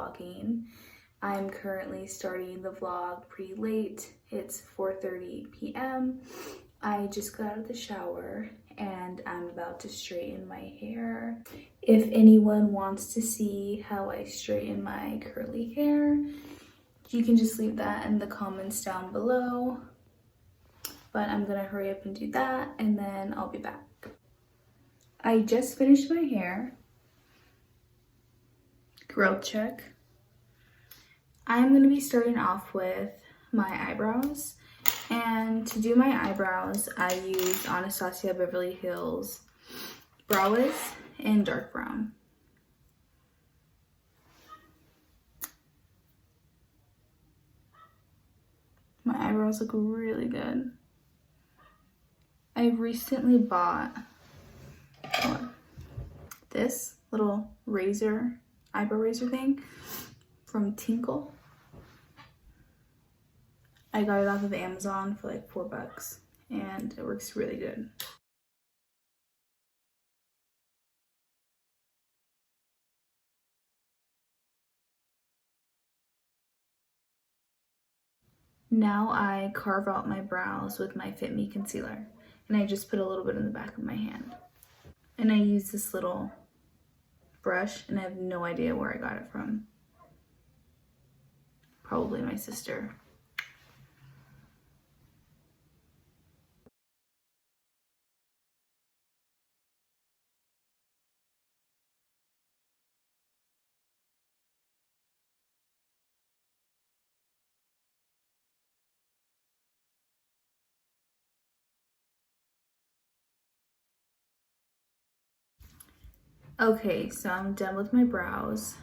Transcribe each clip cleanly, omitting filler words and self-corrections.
vlogging. I'm currently starting the vlog pretty late. It's 4:30 p.m. I just got out of the shower and I'm about to straighten my hair. If anyone wants to see how I straighten my curly hair, you can just leave that in the comments down below. But I'm gonna hurry up and do that and then I'll be back. I just finished my hair. Growth check. I'm gonna be starting off with my eyebrows. And to do my eyebrows, I use Anastasia Beverly Hills Brow Wiz in dark brown. My eyebrows look really good. I recently bought this little eyebrow razor thing from Tinkle. I got it off of Amazon for like $4 and it works really good. Now I carve out my brows with my Fit Me concealer, and I just put a little bit in the back of my hand. And I use this little brush and I have no idea where I got it from. Probably my sister. Okay, so I'm done with my brows.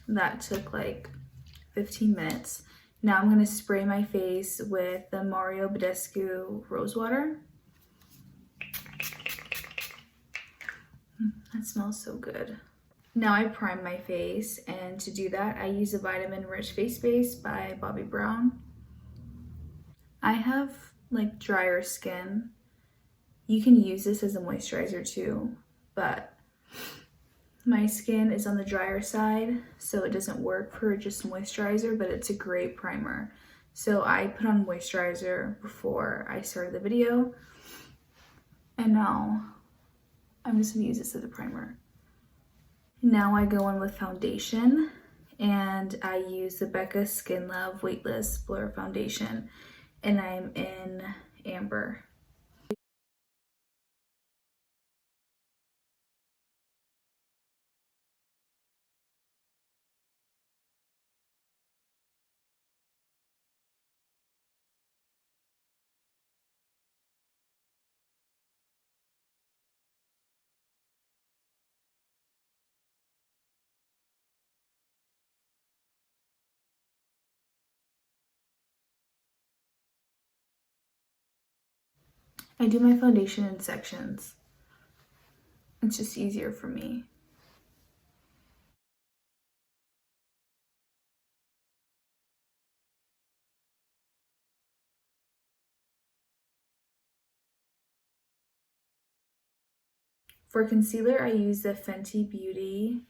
That took like 15 minutes. Now I'm gonna spray my face with the Mario Badescu Rose Water. That smells so good. Now I prime my face, and to do that, I use a Vitamin Rich Face Base by Bobbi Brown. I have like drier skin. You can use this as a moisturizer too, but my skin is on the drier side, so it doesn't work for just moisturizer, but it's a great primer. So I put on moisturizer before I started the video, and now I'm just gonna use this as a primer. Now I go in with foundation, and I use the Becca Skin Love Weightless Blur Foundation, and I'm in Amber. I do my foundation in sections. It's just easier for me. For concealer, I use the Fenty Beauty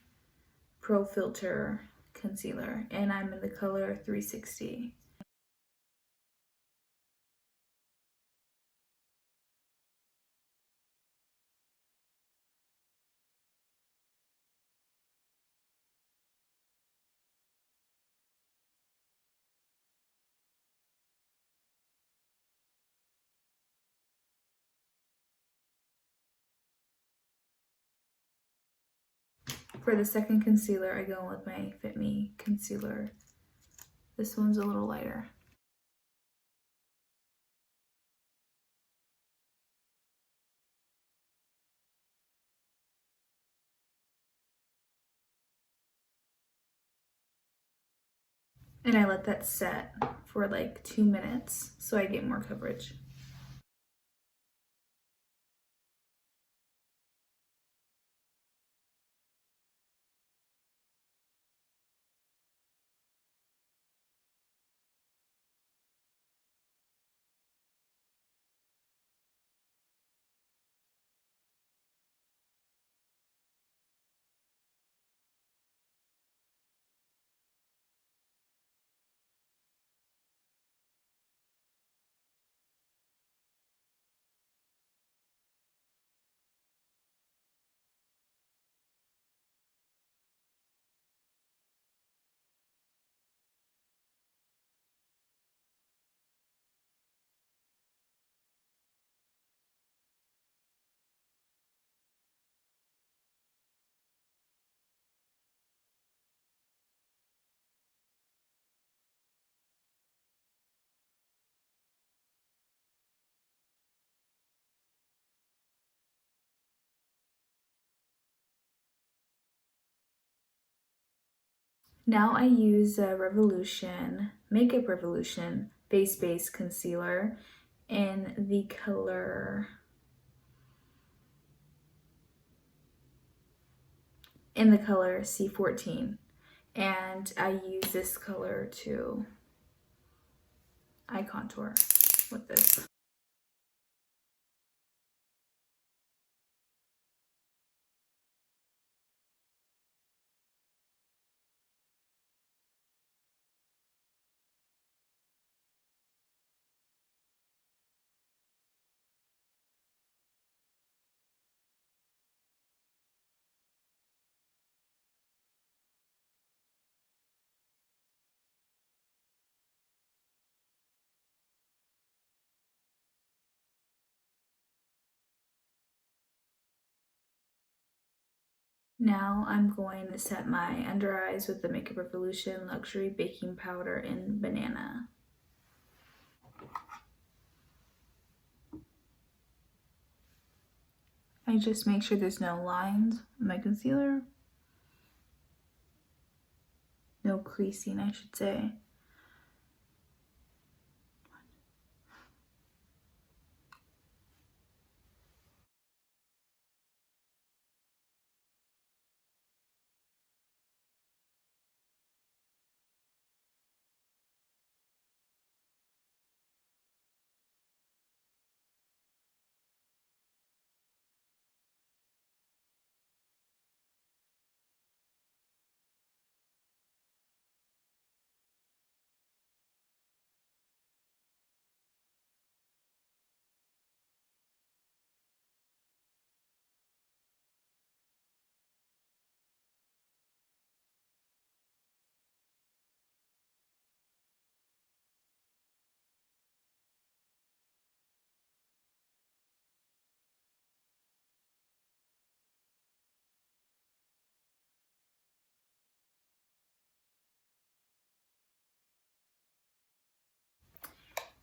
Pro Filter concealer, and I'm in the color 360. For the second concealer, I go with my Fit Me concealer. This one's a little lighter. And I let that set for like 2 minutes so I get more coverage. Now I use a Makeup Revolution Face Base Concealer in the color C14, and I use this color to eye contour with this. Now I'm going to set my under eyes with the Makeup Revolution Luxury Baking Powder in Banana. I just make sure there's no lines in my concealer. No creasing, I should say.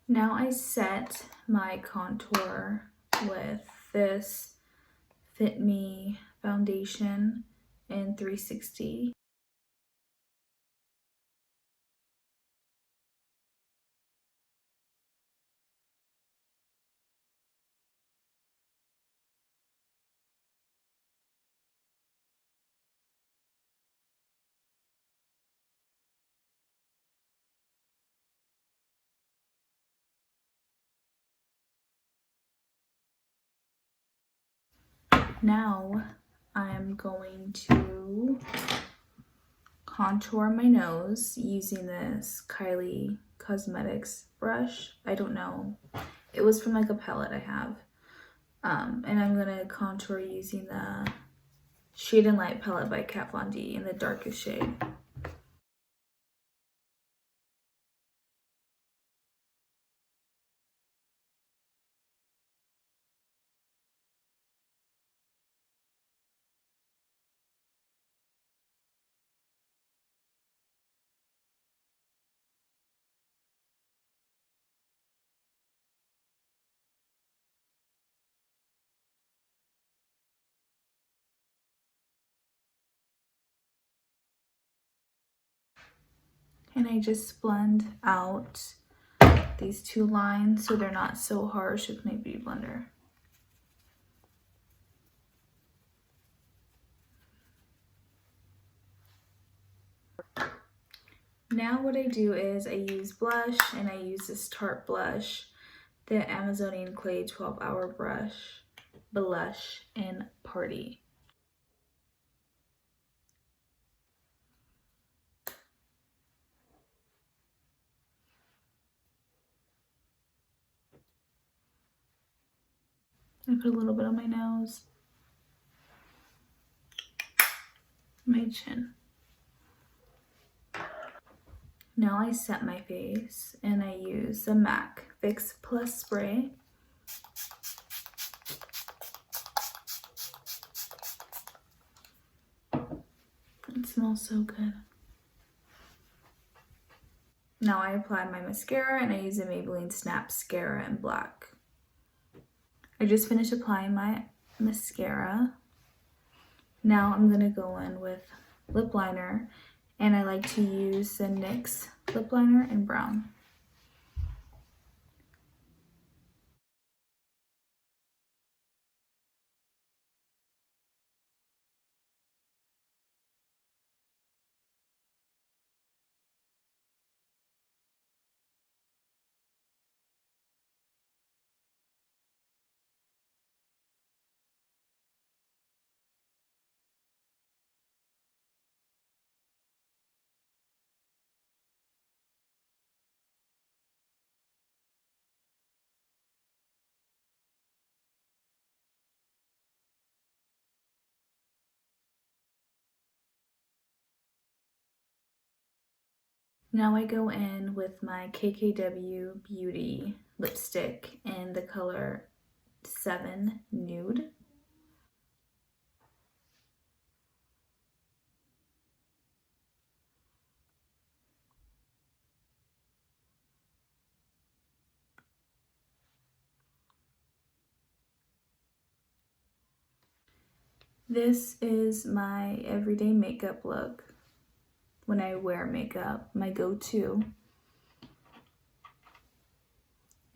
Now I set my contour with this Fit Me foundation in 360. Now I'm going to contour my nose using this Kylie Cosmetics brush. I don't know. It was from like a palette I have. And I'm going to contour using the Shade and Light palette by Kat Von D in the darkest shade. And I just blend out these two lines so they're not so harsh with my Beauty Blender. Now what I do is I use blush, and I use this Tarte blush, the Amazonian Clay 12-Hour Blush in Party. I put a little bit on my nose, my chin. Now I set my face, and I use the MAC Fix Plus Spray. It smells so good. Now I apply my mascara, and I use the Maybelline Snap Mascara in black. I just finished applying my mascara. Now I'm gonna go in with lip liner And I like to use the NYX lip liner in brown. Now I go in with my KKW Beauty lipstick in the color 7 Nude. This is my everyday makeup look when I wear makeup, my go-to.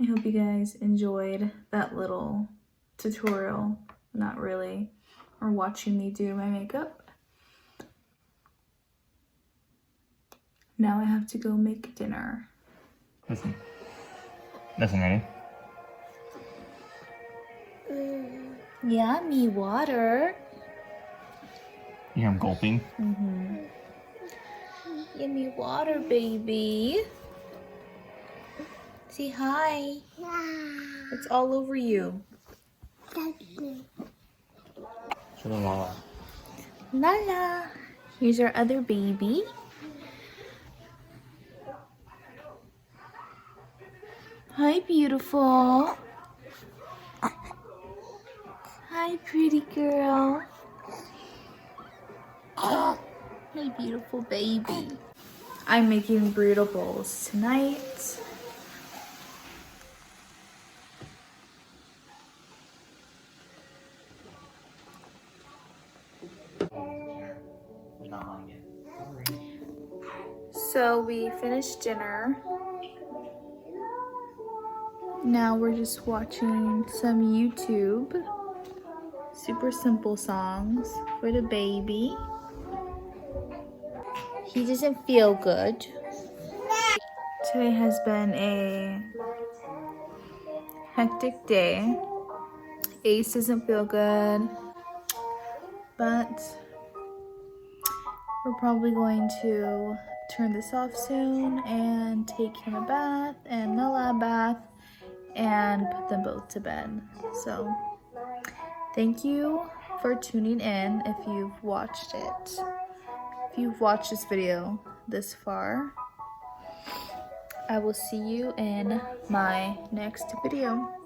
I hope you guys enjoyed that little tutorial, not really, or watching me do my makeup. Now I have to go make dinner. Listen, ready? Yummy water. You hear him gulping? Mm-hmm. Yummy water, baby. Say hi. It's all over you. Show the Lala. Lala. Here's our other baby. Hi, beautiful. Hi, pretty girl. Hi, beautiful baby. I'm making burrito bowls tonight. So we finished dinner. Now we're just watching some YouTube. Super simple songs for the baby. He doesn't feel good. Today has been a hectic day. Ace doesn't feel good, but we're probably going to turn this off soon and take him a bath and Nala a bath and put them both to bed. So thank you for tuning in if you've watched it. If you've watched this video this far, I will see you in my next video.